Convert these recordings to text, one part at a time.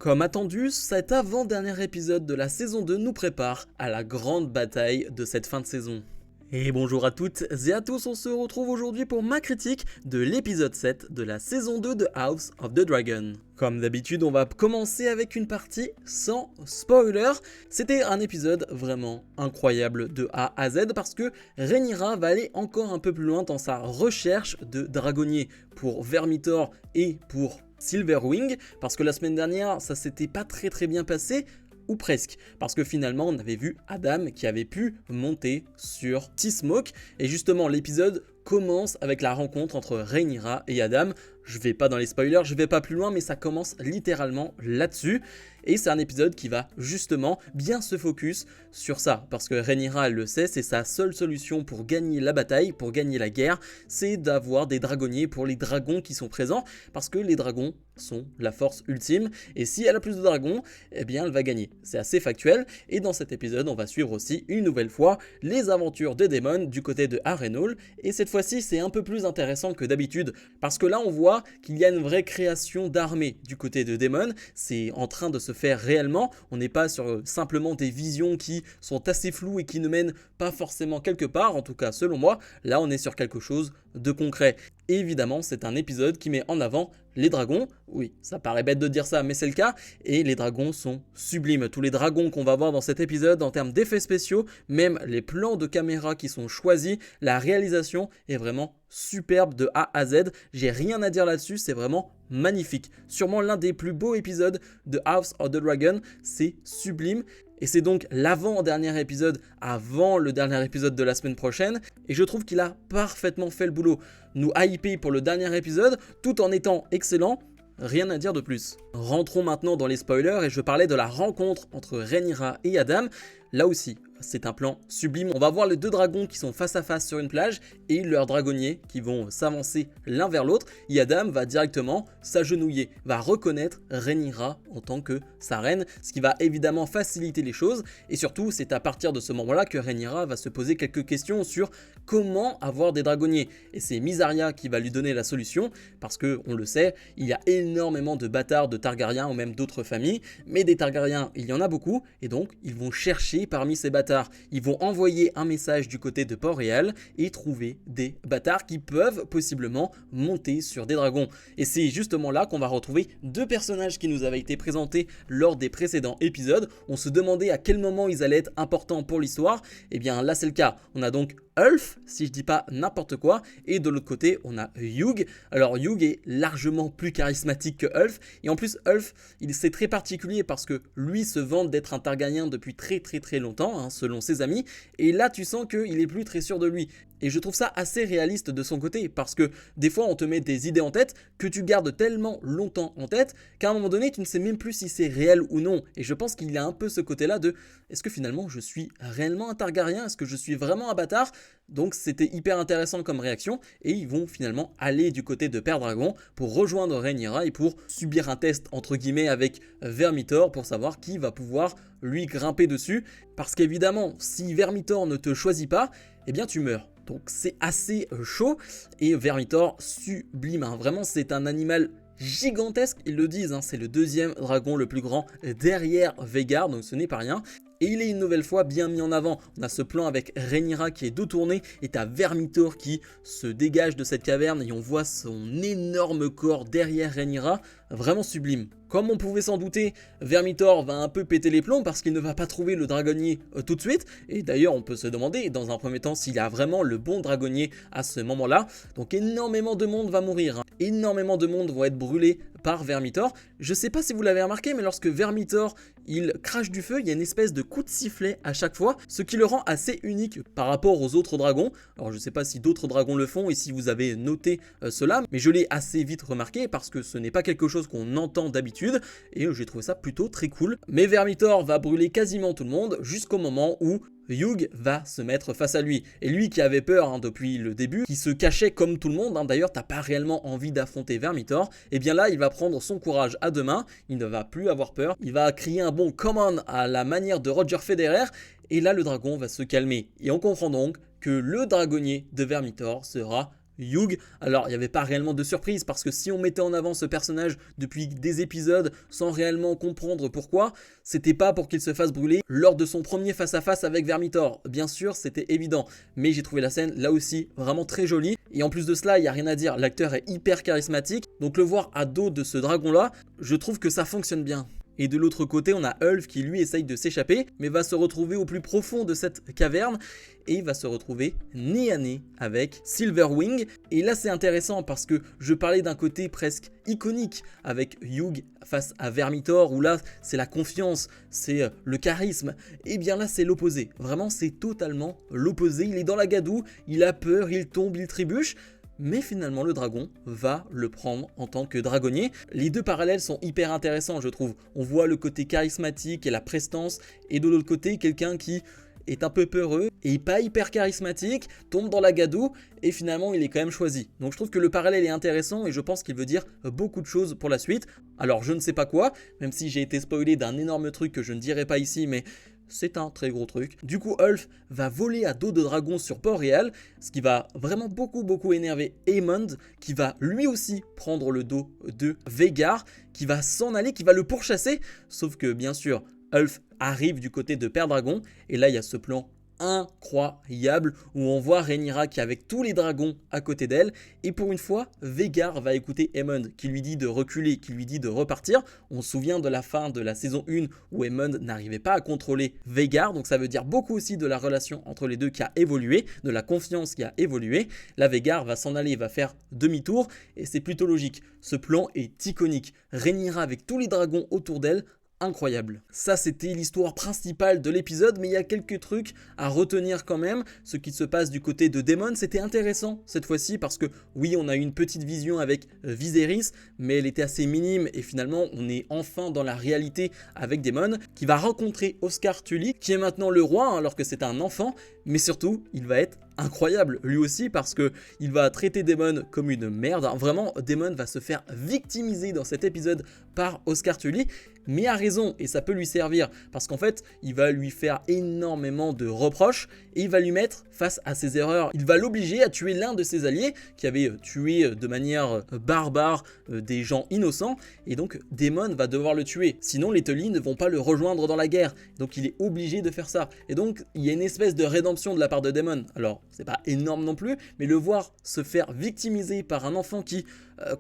Comme attendu, cet avant-dernier épisode de la saison 2 nous prépare à la grande bataille de cette fin de saison. Et bonjour à toutes et à tous, on se retrouve aujourd'hui pour ma critique de l'épisode 7 de la saison 2 de House of the Dragon. Comme d'habitude, on va commencer avec une partie sans spoiler. C'était un épisode vraiment incroyable de A à Z parce que Rhaenyra va aller encore un peu plus loin dans sa recherche de dragonniers pour Vermithor et pour Silverwing, parce que la semaine dernière ça s'était pas très bien passé, ou presque, parce que finalement on avait vu Adam qui avait pu monter sur T-Smoke, et justement l'épisode commence avec la rencontre entre Rhaenyra et Adam. Je vais pas dans les spoilers, je vais pas plus loin, mais ça commence littéralement là-dessus. Et c'est un épisode qui va justement bien se focus sur ça. Parce que Rhaenyra, elle le sait, c'est sa seule solution pour gagner la bataille, pour gagner la guerre, c'est d'avoir des dragonniers pour les dragons qui sont présents. Parce que les dragons sont la force ultime. Et si elle a plus de dragons, eh bien elle va gagner. C'est assez factuel. Et dans cet épisode, on va suivre aussi une nouvelle fois les aventures de Daemon du côté de Harrenhal. Et cette fois-ci, c'est un peu plus intéressant que d'habitude. Parce que là, on voit qu'il y a une vraie création d'armée du côté de Daemon. C'est en train de se faire réellement. On n'est pas sur simplement des visions qui sont assez floues et qui ne mènent pas forcément quelque part, en tout cas selon moi. Là, on est sur quelque chose de concret. Et évidemment, c'est un épisode qui met en avant les dragons. Oui, ça paraît bête de dire ça, mais c'est le cas. Et les dragons sont sublimes. Tous les dragons qu'on va voir dans cet épisode en termes d'effets spéciaux, même les plans de caméra qui sont choisis, la réalisation est vraiment superbe de A à Z. J'ai rien à dire là-dessus, c'est vraiment magnifique. Sûrement l'un des plus beaux épisodes de House of the Dragon, c'est sublime. Et c'est donc l'avant-dernier épisode avant le dernier épisode de la semaine prochaine. Et je trouve qu'il a parfaitement fait le boulot. Nous hyper pour le dernier épisode tout en étant excellent. Rien à dire de plus. Rentrons maintenant dans les spoilers et je parlais de la rencontre entre Rhaenyra et Adam. Là aussi, c'est un plan sublime. On va voir les deux dragons qui sont face à face sur une plage et leurs dragonniers qui vont s'avancer l'un vers l'autre. Et Adam va directement s'agenouiller, va reconnaître Rhaenyra en tant que sa reine, ce qui va évidemment faciliter les choses. Et surtout, c'est à partir de ce moment-là que Rhaenyra va se poser quelques questions sur comment avoir des dragonniers. Et c'est Mysaria qui va lui donner la solution, parce que, on le sait, il y a énormément de bâtards de Targaryens ou même d'autres familles, mais des Targaryens, il y en a beaucoup, et donc ils vont chercher parmi ces bâtards. Ils vont envoyer un message du côté de Port-Réal et trouver des bâtards qui peuvent possiblement monter sur des dragons. Et c'est justement là qu'on va retrouver deux personnages qui nous avaient été présentés lors des précédents épisodes. On se demandait à quel moment ils allaient être importants pour l'histoire. Et bien là c'est le cas. On a donc Ulf, si je dis pas n'importe quoi, et de l'autre côté on a Hugh. Alors Hugh est largement plus charismatique que Ulf, et en plus Ulf, c'est très particulier parce que lui se vante d'être un Targaryen depuis très longtemps, hein, selon ses amis, et là tu sens qu'il est plus très sûr de lui. Et je trouve ça assez réaliste de son côté, parce que des fois on te met des idées en tête que tu gardes tellement longtemps en tête qu'à un moment donné tu ne sais même plus si c'est réel ou non. Et je pense qu'il y a un peu ce côté-là de est-ce que finalement je suis réellement un Targaryen? Est-ce que je suis vraiment un bâtard? Donc c'était hyper intéressant comme réaction, et ils vont finalement aller du côté de Père Dragon pour rejoindre Rhaenyra et pour subir un test entre guillemets avec Vermithor pour savoir qui va pouvoir lui grimper dessus. Parce qu'évidemment, si Vermithor ne te choisit pas, eh bien tu meurs. Donc c'est assez chaud, et Vermithor sublime, hein. Vraiment c'est un animal gigantesque, ils le disent, hein, c'est le deuxième dragon le plus grand derrière Vhagar, donc ce n'est pas rien. Et il est une nouvelle fois bien mis en avant. On a ce plan avec Rhaenyra qui est dos tourné et t'as Vermithor qui se dégage de cette caverne et on voit son énorme corps derrière Rhaenyra, vraiment sublime. Comme on pouvait s'en douter, Vermithor va un peu péter les plombs parce qu'il ne va pas trouver le dragonnier tout de suite. Et d'ailleurs on peut se demander dans un premier temps s'il a vraiment le bon dragonnier à ce moment-là. Donc énormément de monde va mourir, hein. Énormément de monde vont être brûlés par Vermithor. Je sais pas si vous l'avez remarqué, mais lorsque Vermithor il crache du feu, il y a une espèce de coup de sifflet à chaque fois, ce qui le rend assez unique par rapport aux autres dragons. Alors je sais pas si d'autres dragons le font et si vous avez noté cela, mais je l'ai assez vite remarqué parce que ce n'est pas quelque chose qu'on entend d'habitude et j'ai trouvé ça plutôt très cool. Mais Vermithor va brûler quasiment tout le monde jusqu'au moment où Hugh va se mettre face à lui. Et lui qui avait peur, hein, depuis le début, qui se cachait comme tout le monde, hein, d'ailleurs t'as pas réellement envie d'affronter Vermithor, et bien là il va prendre son courage à deux mains, il ne va plus avoir peur, il va crier un bon come on à la manière de Roger Federer, et là le dragon va se calmer. Et on comprend donc que le dragonnier de Vermithor sera Hugh. Alors il n'y avait pas réellement de surprise parce que si on mettait en avant ce personnage depuis des épisodes sans réellement comprendre pourquoi, c'était pas pour qu'il se fasse brûler lors de son premier face-à-face avec Vermithor. Bien sûr, c'était évident, mais j'ai trouvé la scène là aussi vraiment très jolie. Et en plus de cela, il n'y a rien à dire, l'acteur est hyper charismatique, donc le voir à dos de ce dragon-là, je trouve que ça fonctionne bien. Et de l'autre côté, on a Ulf qui lui essaye de s'échapper, mais va se retrouver au plus profond de cette caverne et va se retrouver nez à nez avec Silverwing. Et là c'est intéressant parce que je parlais d'un côté presque iconique avec Hugh face à Vermithor, où là c'est la confiance, c'est le charisme. Et bien là c'est l'opposé, vraiment c'est totalement l'opposé. Il est dans la gadoue, il a peur, il tombe, il trébuche. Mais finalement le dragon va le prendre en tant que dragonnier. Les deux parallèles sont hyper intéressants je trouve. On voit le côté charismatique et la prestance, et de l'autre côté quelqu'un qui est un peu peureux et pas hyper charismatique, tombe dans la gadoue et finalement il est quand même choisi. Donc je trouve que le parallèle est intéressant et je pense qu'il veut dire beaucoup de choses pour la suite. Alors je ne sais pas quoi, même si j'ai été spoilé d'un énorme truc que je ne dirai pas ici, mais c'est un très gros truc. Du coup, Ulf va voler à dos de dragon sur Port-Réal, ce qui va vraiment beaucoup énerver Aemond, qui va lui aussi prendre le dos de Vhagar, qui va s'en aller, qui va le pourchasser. Sauf que bien sûr, Ulf arrive du côté de Père Dragon, et là il y a ce plan incroyable où on voit Rhaenyra qui est avec tous les dragons à côté d'elle, et pour une fois Vhagar va écouter Aemond qui lui dit de reculer, qui lui dit de repartir. On se souvient de la fin de la saison 1 où Aemond n'arrivait pas à contrôler Vhagar, donc ça veut dire beaucoup aussi de la relation entre les deux qui a évolué, de la confiance qui a évolué. Là Vhagar va s'en aller, va faire demi-tour et c'est plutôt logique. Ce plan est iconique, Rhaenyra avec tous les dragons autour d'elle, incroyable. Ça c'était l'histoire principale de l'épisode, mais il y a quelques trucs à retenir quand même. Ce qui se passe du côté de Daemon, c'était intéressant cette fois-ci parce que oui, on a eu une petite vision avec Viserys, mais elle était assez minime et finalement on est enfin dans la réalité avec Daemon qui va rencontrer Oscar Tully qui est maintenant le roi alors que c'est un enfant, mais surtout il va être incroyable lui aussi parce que il va traiter Daemon comme une merde. Vraiment, Daemon va se faire victimiser dans cet épisode par Oscar Tully, mais a raison et ça peut lui servir parce qu'en fait il va lui faire énormément de reproches et il va lui mettre face à ses erreurs. Il va l'obliger à tuer l'un de ses alliés qui avait tué de manière barbare des gens innocents, et donc Daemon va devoir le tuer, sinon les Tully ne vont pas le rejoindre dans la guerre, donc il est obligé de faire ça. Et donc il y a une espèce de rédemption de la part de Daemon. Alors c'est pas énorme non plus, mais le voir se faire victimiser par un enfant qui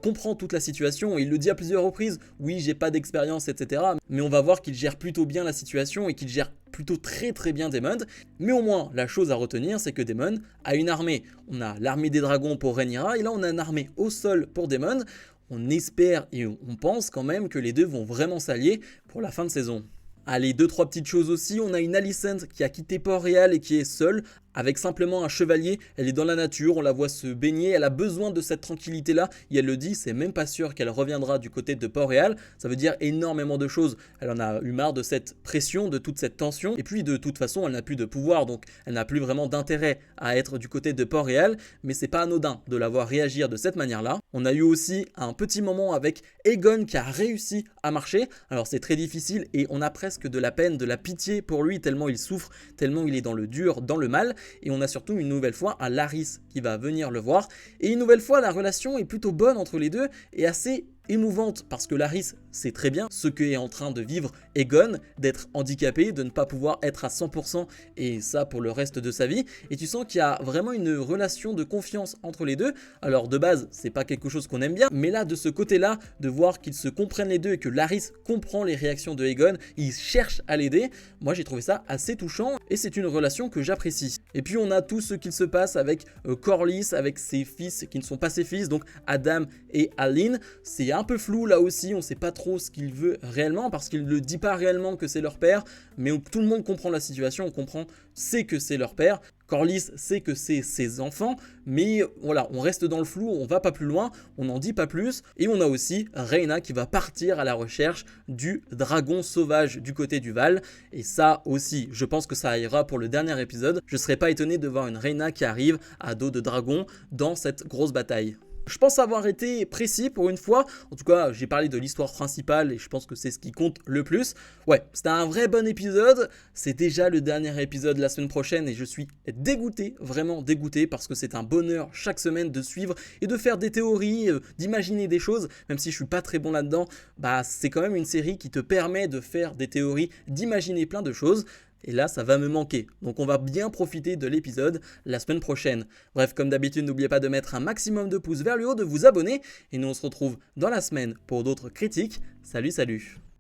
comprend toute la situation, et il le dit à plusieurs reprises, oui j'ai pas d'expérience etc, mais on va voir qu'il gère plutôt bien la situation et qu'il gère plutôt très bien Daemon. Mais au moins la chose à retenir c'est que Daemon a une armée. On a l'armée des dragons pour Rhaenyra et là on a une armée au sol pour Daemon. On espère et on pense quand même que les deux vont vraiment s'allier pour la fin de saison. Allez, 2-3 petites choses aussi, on a une Alicent qui a quitté Port-Réal et qui est seule, avec simplement un chevalier. Elle est dans la nature, on la voit se baigner, elle a besoin de cette tranquillité là, et elle le dit, c'est même pas sûr qu'elle reviendra du côté de Port-Réal. Ça veut dire énormément de choses, elle en a eu marre de cette pression, de toute cette tension, et puis de toute façon elle n'a plus de pouvoir, donc elle n'a plus vraiment d'intérêt à être du côté de Port-Réal, mais c'est pas anodin de la voir réagir de cette manière là. On a eu aussi un petit moment avec Aegon qui a réussi à marcher. Alors c'est très difficile et on a presque de la peine, de la pitié pour lui tellement il souffre, tellement il est dans le dur, dans le mal. Et on a surtout une nouvelle fois un Larys qui va venir le voir, et une nouvelle fois la relation est plutôt bonne entre les deux et assez émouvante parce que Larys sait très bien ce qu'est en train de vivre Aegon, d'être handicapé, de ne pas pouvoir être à 100% et ça pour le reste de sa vie, et tu sens qu'il y a vraiment une relation de confiance entre les deux. Alors de base c'est pas quelque chose qu'on aime bien, mais là de ce côté là, de voir qu'ils se comprennent les deux et que Larys comprend les réactions de Aegon, il cherche à l'aider, moi j'ai trouvé ça assez touchant et c'est une relation que j'apprécie. Et puis on a tout ce qu'il se passe avec Corlys, avec ses fils qui ne sont pas ses fils, donc Adam et Aline. C'est un peu flou là aussi, on sait pas trop ce qu'il veut réellement parce qu'il ne dit pas réellement que c'est leur père, mais tout le monde comprend la situation, sait que c'est leur père. Corlys sait que c'est ses enfants, mais voilà, on reste dans le flou, on va pas plus loin, on n'en dit pas plus. Et on a aussi Rhaena qui va partir à la recherche du dragon sauvage du côté du Val, et ça aussi, je pense que ça ira pour le dernier épisode. Je serais pas étonné de voir une Rhaena qui arrive à dos de dragon dans cette grosse bataille. Je pense avoir été précis pour une fois. En tout cas, j'ai parlé de l'histoire principale et je pense que c'est ce qui compte le plus. Ouais, c'était un vrai bon épisode. C'est déjà le dernier épisode la semaine prochaine et je suis dégoûté, vraiment dégoûté, parce que c'est un bonheur chaque semaine de suivre et de faire des théories, d'imaginer des choses. Même si je suis pas très bon là-dedans, bah c'est quand même une série qui te permet de faire des théories, d'imaginer plein de choses. Et là, ça va me manquer. Donc on va bien profiter de l'épisode la semaine prochaine. Bref, comme d'habitude, n'oubliez pas de mettre un maximum de pouces vers le haut, de vous abonner. Et nous, on se retrouve dans la semaine pour d'autres critiques. Salut, salut!